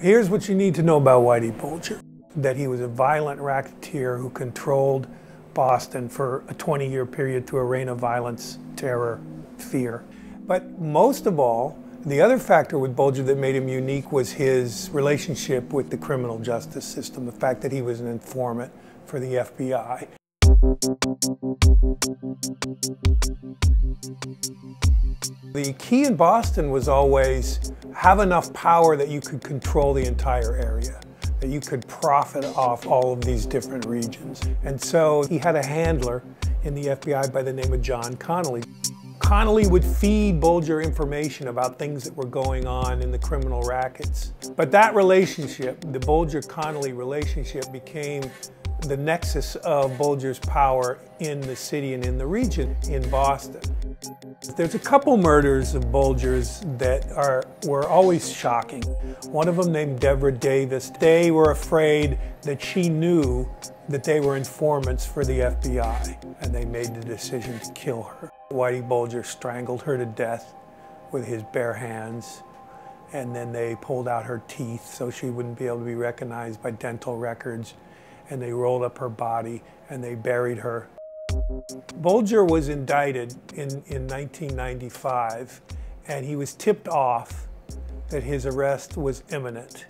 Here's what you need to know about Whitey Bulger. That he was a violent racketeer who controlled Boston for a 20-year period through a reign of violence, terror, fear. But most of all, the other factor with Bulger that made him unique was his relationship with the criminal justice system, the fact that he was an informant for the FBI. The key in Boston was always have enough power that you could control the entire area, that you could profit off all of these different regions. And so he had a handler in the FBI by the name of John Connolly. Connolly would feed Bulger information about things that were going on in the criminal rackets. But that relationship, the Bulger-Connolly relationship, became the nexus of Bulger's power in the city and in the region in Boston. There's a couple murders of Bulger's that were always shocking. One of them named Deborah Davis. They were afraid that she knew that they were informants for the FBI, and they made the decision to kill her. Whitey Bulger strangled her to death with his bare hands, and then they pulled out her teeth so she wouldn't be able to be recognized by dental records, and they rolled up her body and they buried her. Bulger was indicted in 1995, and he was tipped off that his arrest was imminent.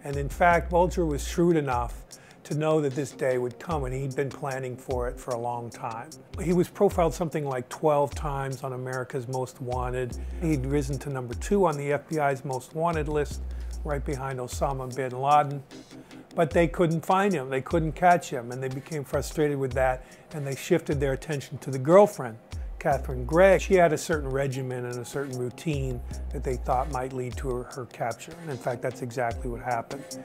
And in fact, Bulger was shrewd enough to know that this day would come, and he'd been planning for it for a long time. He was profiled something like 12 times on America's Most Wanted. He'd risen to number 2 on the FBI's Most Wanted list, right behind Osama bin Laden. But they couldn't find him, they couldn't catch him, and they became frustrated with that, and they shifted their attention to the girlfriend, Catherine Gray. She had a certain regimen and a certain routine that they thought might lead to her capture, and in fact, that's exactly what happened.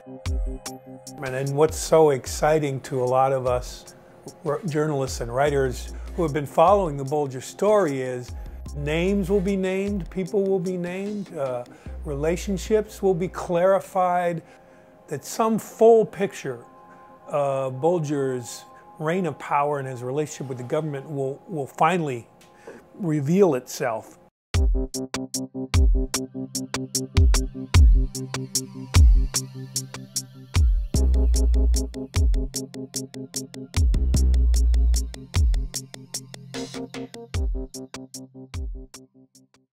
And then what's so exciting to a lot of us journalists and writers who have been following the Bulger story is names will be named, people will be named, relationships will be clarified, that some full picture of Bulger's reign of power and his relationship with the government will finally reveal itself.